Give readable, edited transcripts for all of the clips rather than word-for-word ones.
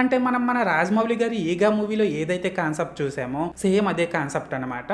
అంటే మనం మన రాజమౌళి గారి 'ఈగా' మూవీలో ఏదైతే కాన్సెప్ట్ చూసామో సేమ్ అదే కాన్సెప్ట్ అనమాట.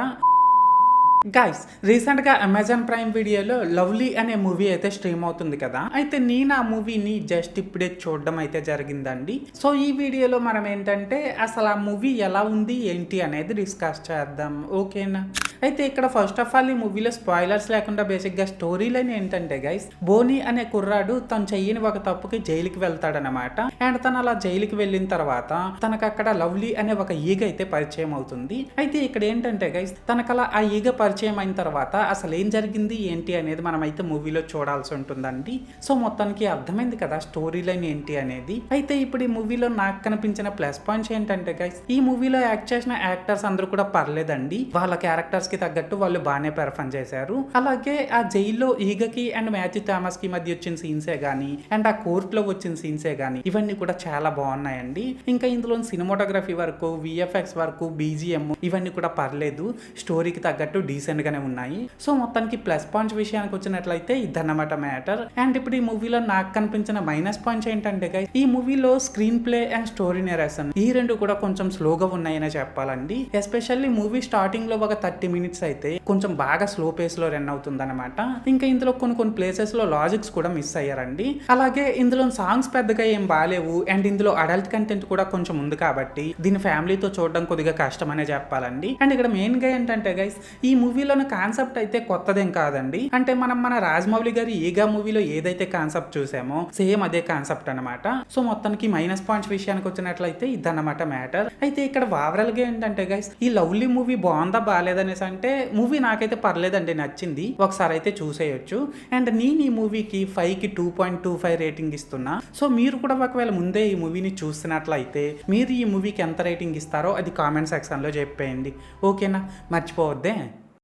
గైస్ రీసెంట్గా అమెజాన్ ప్రైమ్ వీడియోలో 'లవ్లీ' అనే మూవీ అయితే స్ట్రీమ్ అవుతుంది కదా. అయితే నేను ఆ మూవీని జస్ట్ ఇప్పుడే చూడడం అయితే జరిగిందండి. సో ఈ వీడియోలో మనం ఏంటంటే అసలు ఆ మూవీ ఎలా ఉంది ఏంటి అనేది డిస్కస్ చేద్దాం, ఓకేనా. అయితే ఇక్కడ ఫస్ట్ ఆఫ్ ఆల్ ఈ మూవీలో స్పాయిలర్స్ లేకుండా బేసిక్గా స్టోరీ లైన్ ఏంటంటే గైస్, బోని అనే కుర్రాడు తను చెయ్యని ఒక తప్పుకి జైలుకి వెళ్తాడనమాట. అండ్ తను అలా జైలుకి వెళ్ళిన తర్వాత తనకు అక్కడ లవ్లీ అనే ఒక ఈగ అయితే పరిచయం అవుతుంది. అయితే ఇక్కడ ఏంటంటే గైస్, తనకలా ఆ ఈగ పరిచయం అయిన తర్వాత అసలు ఏం జరిగింది ఏంటి అనేది మనం అయితే మూవీలో చూడాల్సి ఉంటుందండి. సో మొత్తానికి అర్థమైంది కదా స్టోరీ లైన్ ఏంటి అనేది. అయితే ఇప్పుడు ఈ మూవీలో నాకు కనిపించిన ప్లస్ పాయింట్స్ ఏంటంటే గైస్, ఈ మూవీలో యాక్ట్ చేసిన యాక్టర్స్ అందరూ కూడా పర్లేదండి. వాళ్ళ క్యారెక్టర్స్ కి తగ్గట్టు వాళ్ళు బాగానే పెర్ఫార్మ్ చేశారు. అలాగే ఆ జైల్లో ఈగకి అండ్ మాథ్యూ థామస్ కి మధ్య వచ్చిన సీన్సే గానీ అండ్ ఆ కోర్ట్ లో వచ్చిన సీన్సే గానీ ఇవన్నీ కూడా చాలా బాగున్నాయండి. ఇంకా ఇందులో సినిమాటోగ్రఫీ వరకు, విఎఫ్ఎక్స్ వరకు, బీజిఎం ఇవన్నీ కూడా పర్లేదు, స్టోరీకి తగ్గట్టు డీసెంట్ గానే ఉన్నాయి. సో మొత్తానికి ప్లస్ పాయింట్స్ విషయానికి వచ్చినట్లయితే ఇదన్నమాట మ్యాటర్. అండ్ ఇప్పుడు ఈ మూవీలో నాకు కనిపించిన మైనస్ పాయింట్స్ ఏంటంటే గైస్, ఈ మూవీలో screen play and story narration ఈ రెండు కూడా కొంచెం స్లోగా ఉన్నాయనే చెప్పాలండి. ఎస్పెషల్లీ మూవీ స్టార్టింగ్ లో ఒక 30 మినిట్స్ అయితే కొంచెం బాగా స్లో పేస్ లో రన్ అవుతుంది అనమాట. ఇంకా ఇందులో కొన్ని ప్లేసెస్ లో లాజిక్స్ కూడా మిస్ అయ్యారండి. అలాగే ఇందులో సాంగ్స్ పెద్దగా ఏం బాలేవు అండ్ ఇందులో అడల్ట్ కంటెంట్ కూడా కొంచెం ఉంది కాబట్టి దీని ఫ్యామిలీతో చూడడం కొద్దిగా కష్టం అనే చెప్పాలండి. అండ్ ఇక్కడ మెయిన్ గా ఏంటంటే గైస్, ఈ మూవీలోని కాన్సెప్ట్ అయితే కొత్తదేం కాదండి. అంటే మనం మన రాజమౌళి గారి 'ఈగా' మూవీలో ఏదైతే కాన్సెప్ట్ చూసామో సేమ్ అదే కాన్సెప్ట్ అనమాట. సో మొత్తానికి మైనస్ పాయింట్స్ విషయానికి వచ్చినట్లయితే ఇదన్నమాట మ్యాటర్. అయితే ఇక్కడ ఓవరాల్ గా ఏంటంటే గైస్, ఈ 'లవ్లీ' మూవీ బాగుందా బాగాలేదనేసి అంటే మూవీ నాకైతే పర్లేదండి, నచ్చింది, ఒకసారి అయితే చూసేయొచ్చు. అండ్ నేను ఈ మూవీకి 5కి 2.25 రేటింగ్ ఇస్తున్నా. సో మీరు కూడా ఒకవేళ ముందే ఈ మూవీని చూస్తున్నట్లయితే మీరు ఈ మూవీకి ఎంత రేటింగ్ ఇస్తారో అది కామెంట్ సెక్షన్లో చెప్పేయండి, ఓకేనా. మర్చిపోవద్దే.